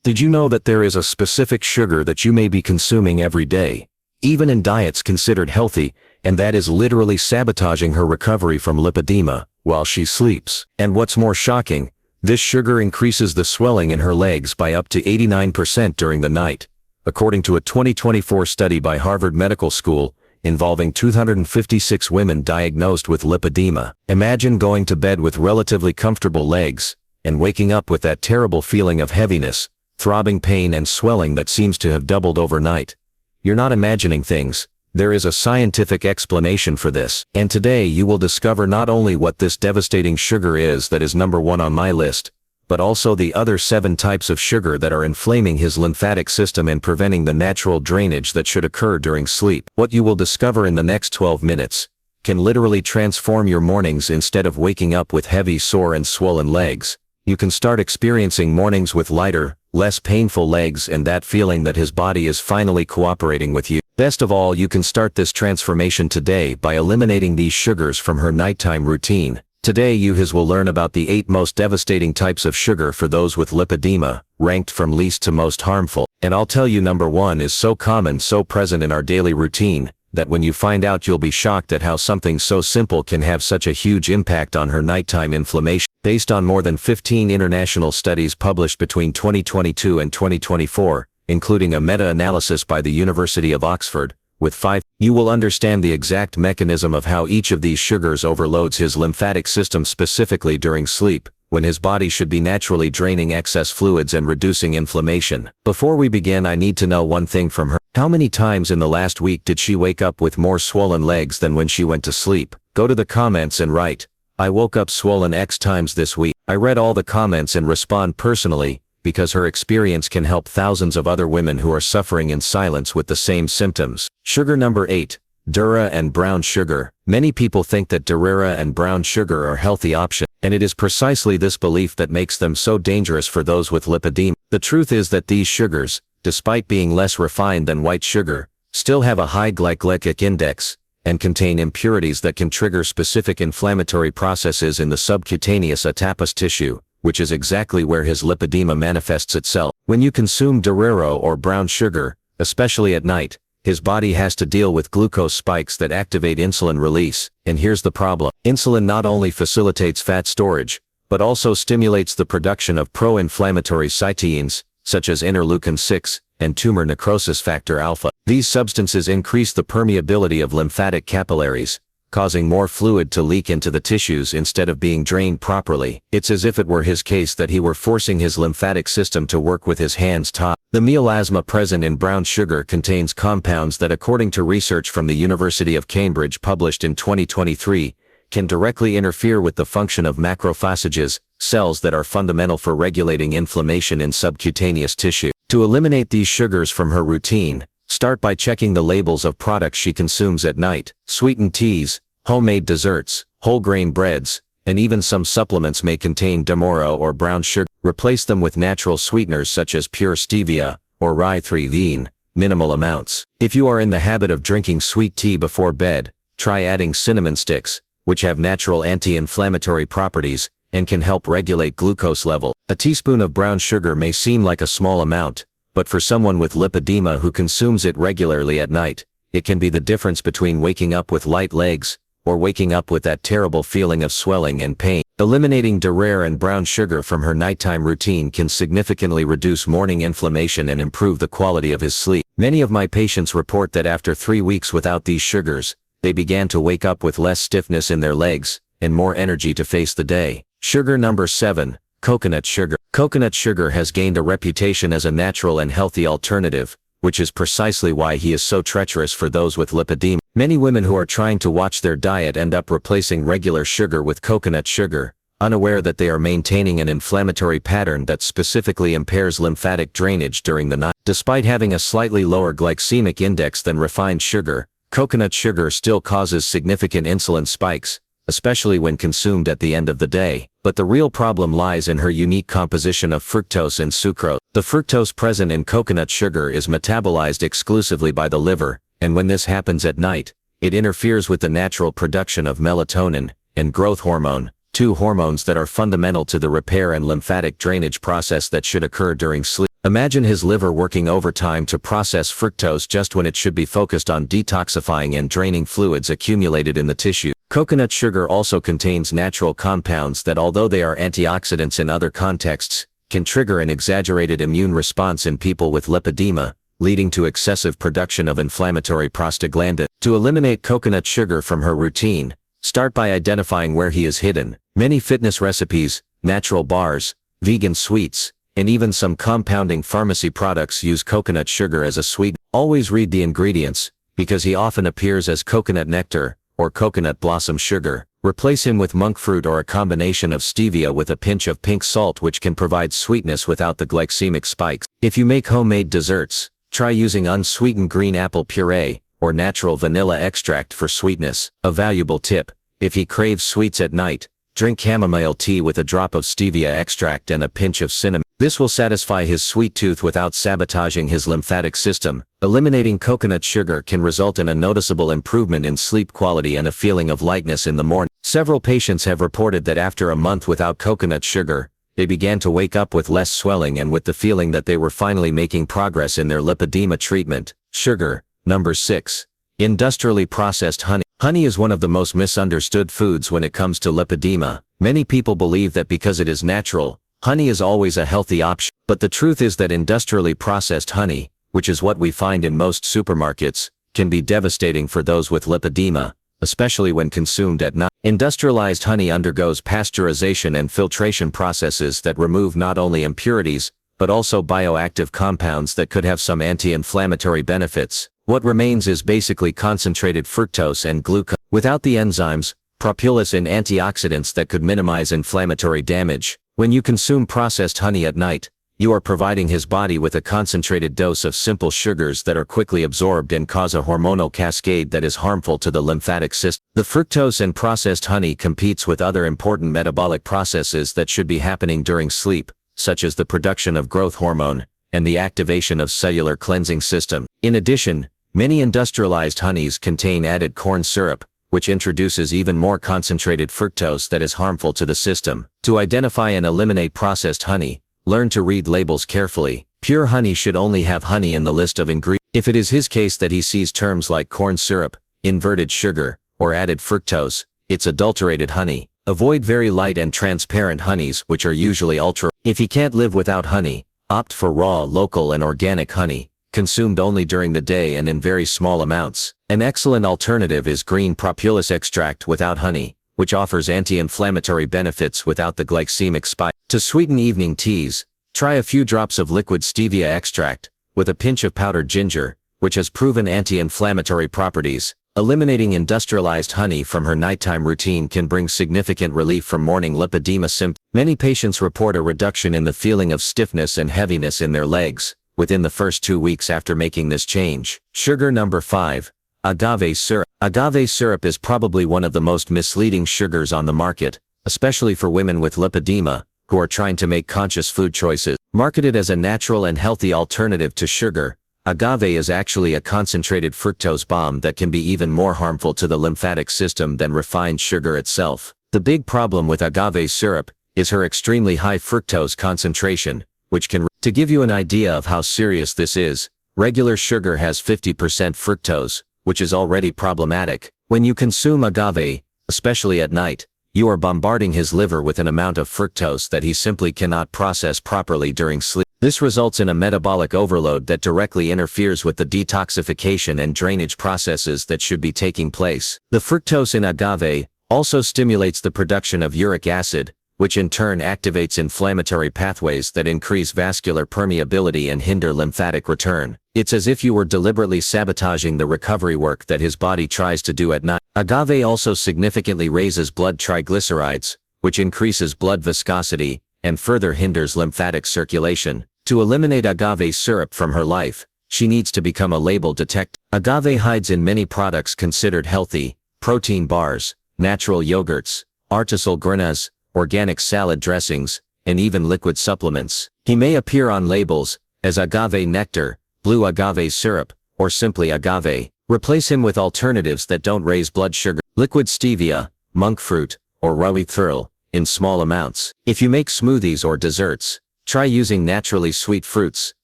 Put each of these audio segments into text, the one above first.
Did you know that there is a specific sugar that you may be consuming every day, even in diets considered healthy, and that is literally sabotaging her recovery from lipedema while she sleeps? And what's more shocking, this sugar increases the swelling in her legs by up to 89% during the night, according to a 2024 study by Harvard Medical School involving 256 women diagnosed with lipedema. Imagine going to bed with relatively comfortable legs and waking up with that terrible feeling of heaviness, throbbing pain and swelling that seems to have doubled overnight. You're not imagining things. There is a scientific explanation for this. And today you will discover not only what this devastating sugar is that is number 1 on my list, but also the other 7 types of sugar that are inflaming his lymphatic system and preventing the natural drainage that should occur during sleep. What you will discover in the next 12 minutes can literally transform your mornings. Instead of waking up with heavy, sore and swollen legs, you can start experiencing mornings with lighter, less painful legs and that feeling that his body is finally cooperating with you. Best of all, you can start this transformation today by eliminating these sugars from her nighttime routine. Today you will learn about the 8 most devastating types of sugar for those with lipedema, ranked from least to most harmful. And I'll tell you, number 1 is so common, so present in our daily routine, that when you find out you'll be shocked at how something so simple can have such a huge impact on her nighttime inflammation. Based on more than 15 international studies published between 2022 and 2024, including a meta-analysis by the University of Oxford, with 5, you will understand the exact mechanism of how each of these sugars overloads his lymphatic system specifically during sleep, when his body should be naturally draining excess fluids and reducing inflammation. Before we begin, I need to know one thing from her. How many times in the last week did she wake up with more swollen legs than when she went to sleep? Go to the comments and write, "I woke up swollen X times this week." I read all the comments and respond personally, because her experience can help thousands of other women who are suffering in silence with the same symptoms. Sugar number 8, Dura and brown sugar. Many people think that Dura and brown sugar are healthy options, and it is precisely this belief that makes them so dangerous for those with lipedema. The truth is that these sugars, despite being less refined than white sugar, still have a high glycemic index and contain impurities that can trigger specific inflammatory processes in the subcutaneous adipose tissue, which is exactly where his lipedema manifests itself. When you consume Dura or brown sugar, especially at night, his body has to deal with glucose spikes that activate insulin release. And here's the problem. Insulin not only facilitates fat storage, but also stimulates the production of pro-inflammatory cytokines, such as interleukin-6 and tumor necrosis factor alpha. These substances increase the permeability of lymphatic capillaries, causing more fluid to leak into the tissues instead of being drained properly. It's as if it were his case that he were forcing his lymphatic system to work with his hands tied. The melasma present in brown sugar contains compounds that, according to research from the University of Cambridge published in 2023, can directly interfere with the function of macrophages, cells that are fundamental for regulating inflammation in subcutaneous tissue. To eliminate these sugars from her routine, start by checking the labels of products she consumes at night. Sweetened teas, homemade desserts, whole grain breads, and even some supplements may contain Dura or brown sugar. Replace them with natural sweeteners such as pure stevia or rye-3-vine, minimal amounts. If you are in the habit of drinking sweet tea before bed, try adding cinnamon sticks, which have natural anti-inflammatory properties and can help regulate glucose level. A teaspoon of brown sugar may seem like a small amount, but for someone with lipedema who consumes it regularly at night, it can be the difference between waking up with light legs or waking up with that terrible feeling of swelling and pain. Eliminating Dura and brown sugar from her nighttime routine can significantly reduce morning inflammation and improve the quality of his sleep. Many of my patients report that after 3 weeks without these sugars, they began to wake up with less stiffness in their legs and more energy to face the day. Sugar number 7, coconut sugar. Coconut sugar has gained a reputation as a natural and healthy alternative, which is precisely why he is so treacherous for those with lipedema. Many women who are trying to watch their diet end up replacing regular sugar with coconut sugar, unaware that they are maintaining an inflammatory pattern that specifically impairs lymphatic drainage during the night. Despite having a slightly lower glycemic index than refined sugar, coconut sugar still causes significant insulin spikes, especially when consumed at the end of the day. But the real problem lies in her unique composition of fructose and sucrose. The fructose present in coconut sugar is metabolized exclusively by the liver, and when this happens at night, it interferes with the natural production of melatonin and growth hormone, 2 hormones that are fundamental to the repair and lymphatic drainage process that should occur during sleep. Imagine his liver working overtime to process fructose just when it should be focused on detoxifying and draining fluids accumulated in the tissue. Coconut sugar also contains natural compounds that, although they are antioxidants in other contexts, can trigger an exaggerated immune response in people with lipedema, leading to excessive production of inflammatory prostaglandin. To eliminate coconut sugar from her routine, start by identifying where he is hidden. Many fitness recipes, natural bars, vegan sweets, and even some compounding pharmacy products use coconut sugar as a sweetener. Always read the ingredients, because he often appears as coconut nectar or coconut blossom sugar. Replace him with monk fruit or a combination of stevia with a pinch of pink salt, which can provide sweetness without the glycemic spikes. If you make homemade desserts, try using unsweetened green apple puree or natural vanilla extract for sweetness. A valuable tip: if he craves sweets at night, drink chamomile tea with a drop of stevia extract and a pinch of cinnamon. This will satisfy his sweet tooth without sabotaging his lymphatic system. Eliminating coconut sugar can result in a noticeable improvement in sleep quality and a feeling of lightness in the morning. Several patients have reported that after a month without coconut sugar, they began to wake up with less swelling and with the feeling that they were finally making progress in their lipedema treatment. Sugar. Number 6. Industrially processed honey. Honey is one of the most misunderstood foods when it comes to lipedema. Many people believe that because it is natural, honey is always a healthy option. But the truth is that industrially processed honey, which is what we find in most supermarkets, can be devastating for those with lipedema, especially when consumed at night. Industrialized honey undergoes pasteurization and filtration processes that remove not only impurities, but also bioactive compounds that could have some anti-inflammatory benefits. What remains is basically concentrated fructose and glucose, without the enzymes, propolis, and antioxidants that could minimize inflammatory damage. When you consume processed honey at night, you are providing his body with a concentrated dose of simple sugars that are quickly absorbed and cause a hormonal cascade that is harmful to the lymphatic system. The fructose in processed honey competes with other important metabolic processes that should be happening during sleep, such as the production of growth hormone and the activation of cellular cleansing system. In addition, many industrialized honeys contain added corn syrup, which introduces even more concentrated fructose that is harmful to the system. To identify and eliminate processed honey, learn to read labels carefully. Pure honey should only have honey in the list of ingredients. If it is his case that he sees terms like corn syrup, inverted sugar, or added fructose, it's adulterated honey. Avoid very light and transparent honeys, which are usually ultra. If he can't live without honey, opt for raw, local, and organic honey, consumed only during the day and in very small amounts. An excellent alternative is green propolis extract without honey, which offers anti-inflammatory benefits without the glycemic spike. To sweeten evening teas, try a few drops of liquid stevia extract, with a pinch of powdered ginger, which has proven anti-inflammatory properties. Eliminating industrialized honey from her nighttime routine can bring significant relief from morning lipedema symptoms. Many patients report a reduction in the feeling of stiffness and heaviness in their legs within the first 2 weeks after making this change. Sugar. Number 5. Agave syrup. Agave syrup is probably one of the most misleading sugars on the market, especially for women with lipedema, who are trying to make conscious food choices. Marketed as a natural and healthy alternative to sugar, agave is actually a concentrated fructose bomb that can be even more harmful to the lymphatic system than refined sugar itself. The big problem with agave syrup is her extremely high fructose concentration, which can. To give you an idea of how serious this is, regular sugar has 50% fructose, which is already problematic. When you consume agave, especially at night, you are bombarding his liver with an amount of fructose that he simply cannot process properly during sleep. This results in a metabolic overload that directly interferes with the detoxification and drainage processes that should be taking place. The fructose in agave also stimulates the production of uric acid, which in turn activates inflammatory pathways that increase vascular permeability and hinder lymphatic return. It's as if you were deliberately sabotaging the recovery work that his body tries to do at night. Agave also significantly raises blood triglycerides, which increases blood viscosity and further hinders lymphatic circulation. To eliminate agave syrup from her life, she needs to become a label detector. Agave hides in many products considered healthy: protein bars, natural yogurts, artisanal granules, organic salad dressings, and even liquid supplements. He may appear on labels as agave nectar, blue agave syrup, or simply agave. Replace him with alternatives that don't raise blood sugar: liquid stevia, monk fruit, or raw thurl, in small amounts. If you make smoothies or desserts, Try using naturally sweet fruits,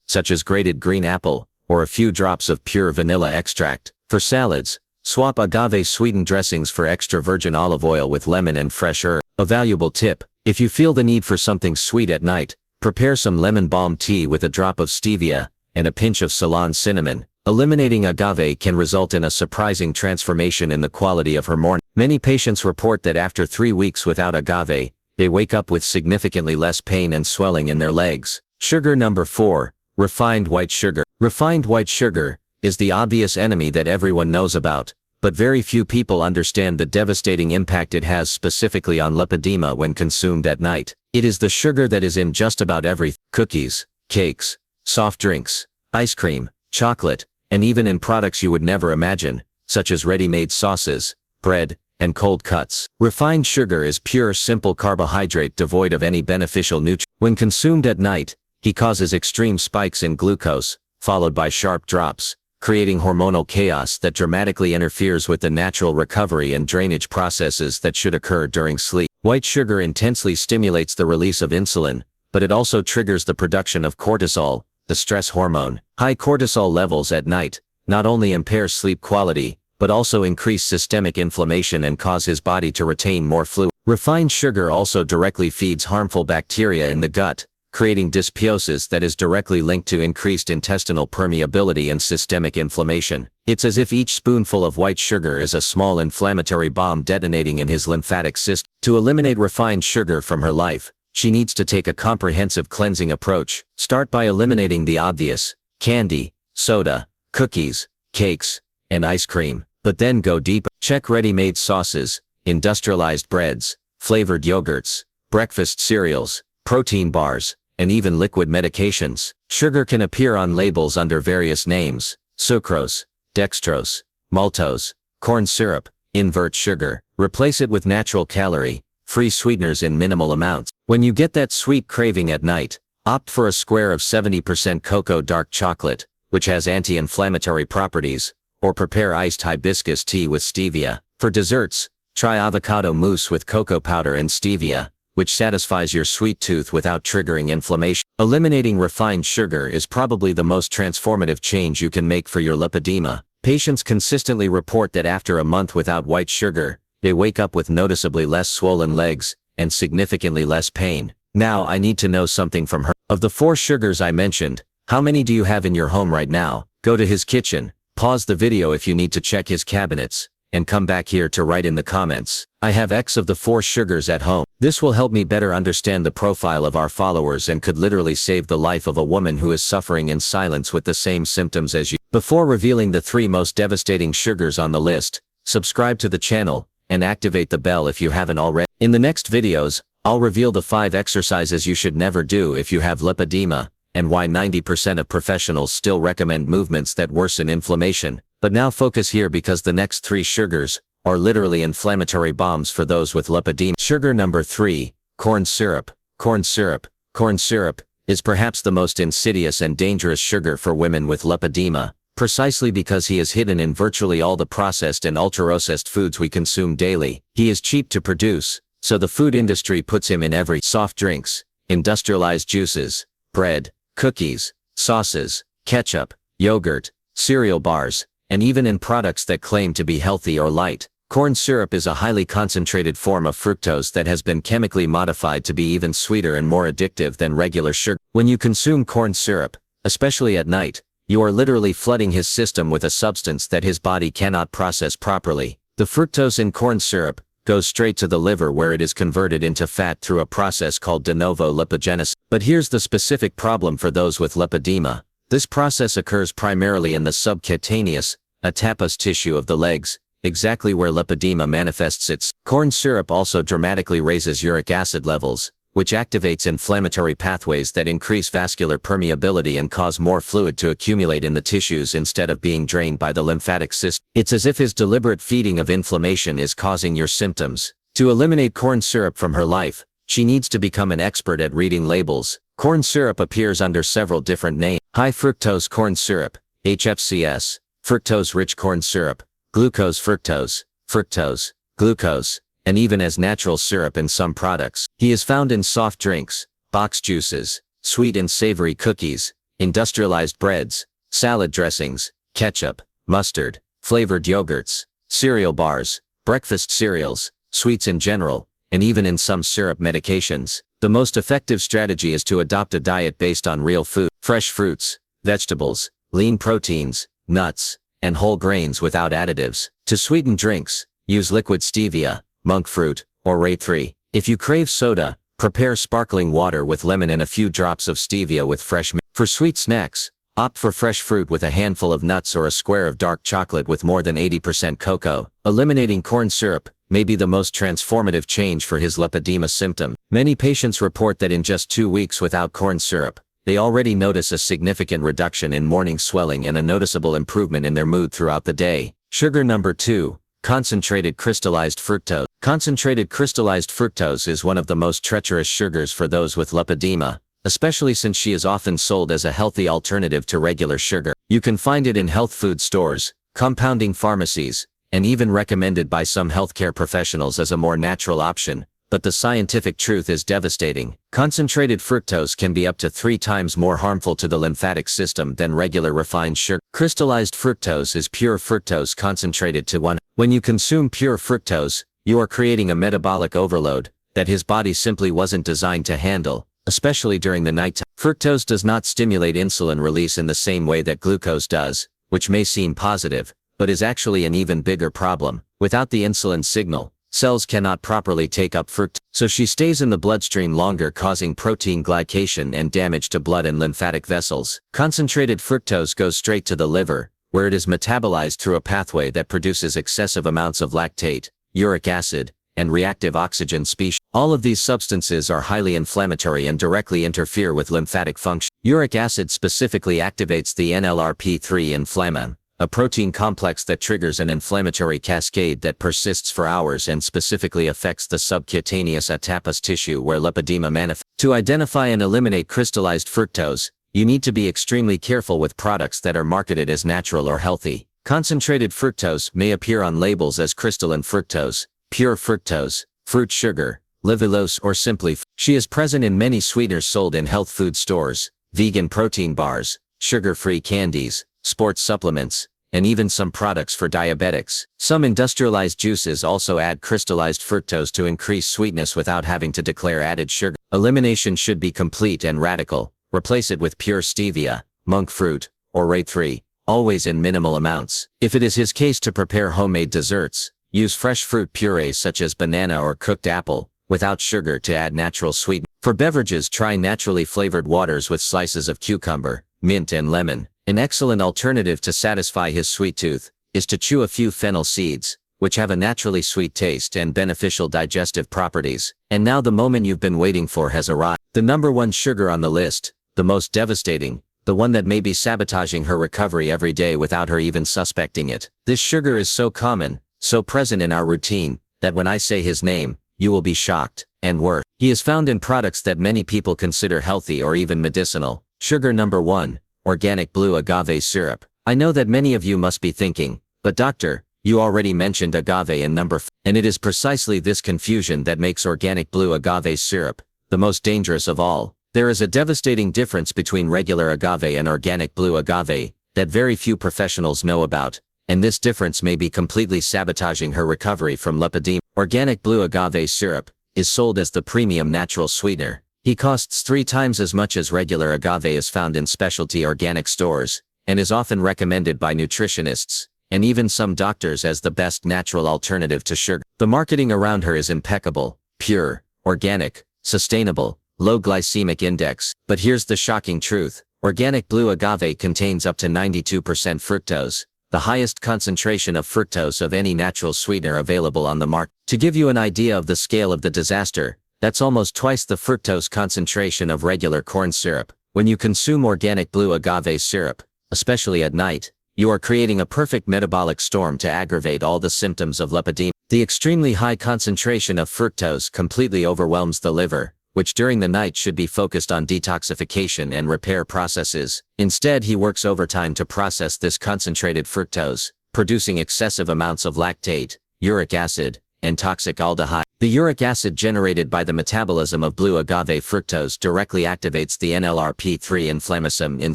such as grated green apple, or a few drops of pure vanilla extract. For salads, swap agave-sweetened dressings for extra virgin olive oil with lemon and fresh herb. A valuable tip: if you feel the need for something sweet at night, prepare some lemon balm tea with a drop of stevia and a pinch of Ceylon cinnamon. Eliminating agave can result in a surprising transformation in the quality of her morning. Many patients report that after 3 weeks without agave, they wake up with significantly less pain and swelling in their legs. Sugar number 4, refined white sugar. Refined white sugar is the obvious enemy that everyone knows about, but very few people understand the devastating impact it has specifically on lipedema when consumed at night. It is the sugar that is in just about everything: cookies, cakes, soft drinks, ice cream, chocolate, and even in products you would never imagine, such as ready-made sauces, bread, and cold cuts. Refined sugar is pure, simple carbohydrate devoid of any beneficial nutrients. When consumed at night, he causes extreme spikes in glucose, followed by sharp drops, creating hormonal chaos that dramatically interferes with the natural recovery and drainage processes that should occur during sleep. White sugar intensely stimulates the release of insulin, but it also triggers the production of cortisol, the stress hormone. High cortisol levels at night not only impair sleep quality, but also increase systemic inflammation and cause his body to retain more fluid. Refined sugar also directly feeds harmful bacteria in the gut, creating dysbiosis that is directly linked to increased intestinal permeability and systemic inflammation. It's as if each spoonful of white sugar is a small inflammatory bomb detonating in his lymphatic system. To eliminate refined sugar from her life, she needs to take a comprehensive cleansing approach. Start by eliminating the obvious: candy, soda, cookies, cakes, and ice cream. But then go deeper. Check ready-made sauces, industrialized breads, flavored yogurts, breakfast cereals, protein bars, and even liquid medications. Sugar can appear on labels under various names: sucrose, dextrose, maltose, corn syrup, invert sugar. Replace it with natural calorie-free sweeteners in minimal amounts. When you get that sweet craving at night, opt for a square of 70% cocoa dark chocolate, which has anti-inflammatory properties, or prepare iced hibiscus tea with stevia. For desserts, try avocado mousse with cocoa powder and stevia, which satisfies your sweet tooth without triggering inflammation. Eliminating refined sugar is probably the most transformative change you can make for your lipedema. Patients consistently report that after a month without white sugar, they wake up with noticeably less swollen legs and significantly less pain. Now I need to know something from her. Of the 4 sugars I mentioned, how many do you have in your home right now? Go to his kitchen, pause the video if you need to check his cabinets, and come back here to write in the comments. I have X of the 4 sugars at home. This will help me better understand the profile of our followers and could literally save the life of a woman who is suffering in silence with the same symptoms as you. Before revealing the 3 most devastating sugars on the list, subscribe to the channel and activate the bell if you haven't already. In the next videos, I'll reveal the 5 exercises you should never do if you have lipedema, and why 90% of professionals still recommend movements that worsen inflammation. But now focus here, because the next 3 sugars are literally inflammatory bombs for those with lipedema. Sugar number 3, corn syrup. Corn syrup. Corn syrup is perhaps the most insidious and dangerous sugar for women with lipedema, precisely because he is hidden in virtually all the processed and ultra-processed foods we consume daily. He is cheap to produce, so the food industry puts him in every soft drinks, industrialized juices, bread, cookies, sauces, ketchup, yogurt, cereal bars, and even in products that claim to be healthy or light. Corn syrup is a highly concentrated form of fructose that has been chemically modified to be even sweeter and more addictive than regular sugar. When you consume corn syrup, especially at night, you are literally flooding his system with a substance that his body cannot process properly. The fructose in corn syrup goes straight to the liver, where it is converted into fat through a process called de novo lipogenesis. But here's the specific problem for those with lipedema. This process occurs primarily in the subcutaneous, adipose tissue of the legs, exactly where lipedema manifests its. Corn syrup also dramatically raises uric acid levels, which activates inflammatory pathways that increase vascular permeability and cause more fluid to accumulate in the tissues instead of being drained by the lymphatic system. It's as if his deliberate feeding of inflammation is causing your symptoms. To eliminate corn syrup from her life, she needs to become an expert at reading labels. Corn syrup appears under several different names: high fructose corn syrup, HFCS, fructose-rich corn syrup, glucose fructose, fructose, glucose, and even as natural syrup in some products. He is found in soft drinks, boxed juices, sweet and savory cookies, industrialized breads, salad dressings, ketchup, mustard, flavored yogurts, cereal bars, breakfast cereals, sweets in general, and even in some syrup medications. The most effective strategy is to adopt a diet based on real food, fresh fruits, vegetables, lean proteins, nuts, and whole grains without additives. To sweeten drinks, use liquid stevia, monk fruit, or ray-3. If you crave soda, prepare sparkling water with lemon and a few drops of stevia with fresh milk. For sweet snacks, opt for fresh fruit with a handful of nuts or a square of dark chocolate with more than 80% cocoa. Eliminating corn syrup may be the most transformative change for his lipedema symptom. Many patients report that in just 2 weeks without corn syrup, they already notice a significant reduction in morning swelling and a noticeable improvement in their mood throughout the day. Sugar number 2. Concentrated crystallized fructose. Concentrated crystallized fructose is one of the most treacherous sugars for those with lipedema, especially since she is often sold as a healthy alternative to regular sugar. You can find it in health food stores, compounding pharmacies, and even recommended by some healthcare professionals as a more natural option. But the scientific truth is devastating. Concentrated fructose can be up to 3 times more harmful to the lymphatic system than regular refined sugar. Crystallized fructose is pure fructose concentrated to 1. When you consume pure fructose, you are creating a metabolic overload that his body simply wasn't designed to handle, especially during the nighttime. Fructose does not stimulate insulin release in the same way that glucose does, which may seem positive, but is actually an even bigger problem. Without the insulin signal, cells cannot properly take up fructose, so she stays in the bloodstream longer, causing protein glycation and damage to blood and lymphatic vessels. Concentrated fructose goes straight to the liver, where it is metabolized through a pathway that produces excessive amounts of lactate, uric acid, and reactive oxygen species. All of these substances are highly inflammatory and directly interfere with lymphatic function. Uric acid specifically activates the NLRP3 inflammasome, a protein complex that triggers an inflammatory cascade that persists for hours and specifically affects the subcutaneous adipose tissue where lipedema manifests. To identify and eliminate crystallized fructose, you need to be extremely careful with products that are marketed as natural or healthy. Concentrated fructose may appear on labels as crystalline fructose, pure fructose, fruit sugar, livulose, or simply. She is present in many sweeteners sold in health food stores, vegan protein bars, sugar-free candies, sports supplements, and even some products for diabetics. Some industrialized juices also add crystallized fructose to increase sweetness without having to declare added sugar. Elimination should be complete and radical. Replace it with pure stevia, monk fruit, or ray-3, always in minimal amounts. If it is his case to prepare homemade desserts, use fresh fruit purees such as banana or cooked apple, without sugar to add natural sweetness. For beverages, try naturally flavored waters with slices of cucumber, mint and lemon. An excellent alternative to satisfy his sweet tooth is to chew a few fennel seeds, which have a naturally sweet taste and beneficial digestive properties. And now the moment you've been waiting for has arrived. The number 1 sugar on the list, the most devastating, the one that may be sabotaging her recovery every day without her even suspecting it. This sugar is so common, so present in our routine, that when I say his name, you will be shocked, and worse. He is found in products that many people consider healthy or even medicinal. Sugar number 1. Organic blue agave syrup. I know that many of you must be thinking, but doctor, you already mentioned agave in number 5. And it is precisely this confusion that makes organic blue agave syrup the most dangerous of all. There is a devastating difference between regular agave and organic blue agave that very few professionals know about, and this difference may be completely sabotaging her recovery from lipedema. Organic blue agave syrup is sold as the premium natural sweetener. He costs 3 times as much as regular agave is found in specialty organic stores, and is often recommended by nutritionists, and even some doctors as the best natural alternative to sugar. The marketing around her is impeccable, pure, organic, sustainable, low glycemic index. But here's the shocking truth. Organic blue agave contains up to 92% fructose, the highest concentration of fructose of any natural sweetener available on the market. To give you an idea of the scale of the disaster, that's almost twice the fructose concentration of regular corn syrup. When you consume organic blue agave syrup, especially at night, you are creating a perfect metabolic storm to aggravate all the symptoms of lipedema. The extremely high concentration of fructose completely overwhelms the liver, which during the night should be focused on detoxification and repair processes. Instead, he works overtime to process this concentrated fructose, producing excessive amounts of lactate, uric acid, and toxic aldehyde. The uric acid generated by the metabolism of blue agave fructose directly activates the NLRP3 inflammasome in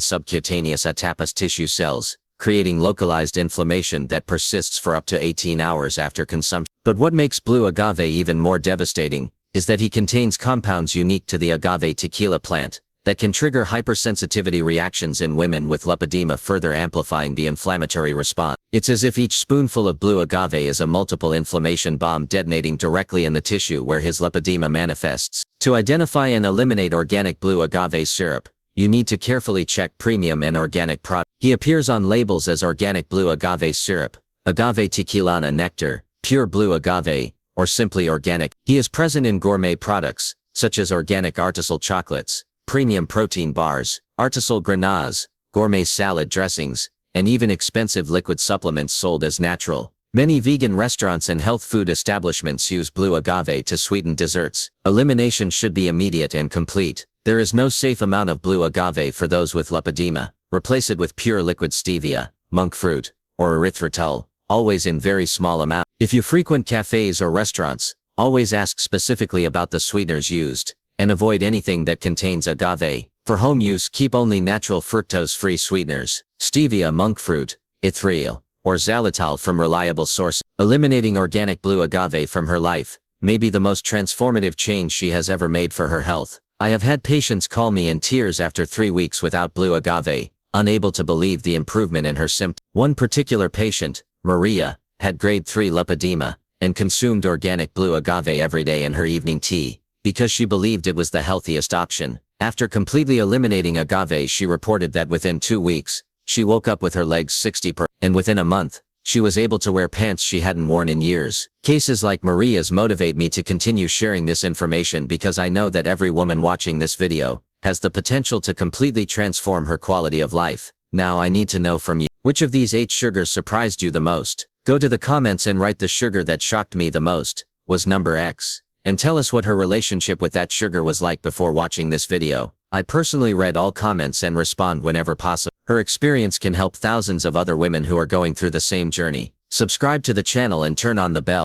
subcutaneous adipose tissue cells, creating localized inflammation that persists for up to 18 hours after consumption. But what makes blue agave even more devastating is that he contains compounds unique to the agave tequila plant that can trigger hypersensitivity reactions in women with lipedema, further amplifying the inflammatory response. It's as if each spoonful of blue agave is a multiple inflammation bomb detonating directly in the tissue where his lipedema manifests. To identify and eliminate organic blue agave syrup, you need to carefully check premium and organic products. He appears on labels as organic blue agave syrup, agave tequilana nectar, pure blue agave, or simply organic. He is present in gourmet products, such as organic artisanal chocolates, premium protein bars, artisanal grenache, gourmet salad dressings, and even expensive liquid supplements sold as natural. Many vegan restaurants and health food establishments use blue agave to sweeten desserts. Elimination should be immediate and complete. There is no safe amount of blue agave for those with lipedema. Replace it with pure liquid stevia, monk fruit, or erythritol, always in very small amounts. If you frequent cafes or restaurants, always ask specifically about the sweeteners used, and avoid anything that contains agave. For home use, keep only natural fructose-free sweeteners, stevia, monk fruit, erythritol, or xylitol from reliable sources. Eliminating organic blue agave from her life may be the most transformative change she has ever made for her health. I have had patients call me in tears after 3 weeks without blue agave, unable to believe the improvement in her symptoms. One particular patient, Maria, had grade 3 lipedema, and consumed organic blue agave every day in her evening tea, because she believed it was the healthiest option. After completely eliminating agave, she reported that within 2 weeks, she woke up with her legs 60%, and within a month, she was able to wear pants she hadn't worn in years. Cases like Maria's motivate me to continue sharing this information because I know that every woman watching this video has the potential to completely transform her quality of life. Now I need to know from you, which of these 8 sugars surprised you the most? Go to the comments and write the sugar that shocked me the most was number X. And tell us what her relationship with that sugar was like before watching this video. I personally read all comments and respond whenever possible. Her experience can help thousands of other women who are going through the same journey. Subscribe to the channel and turn on the bell.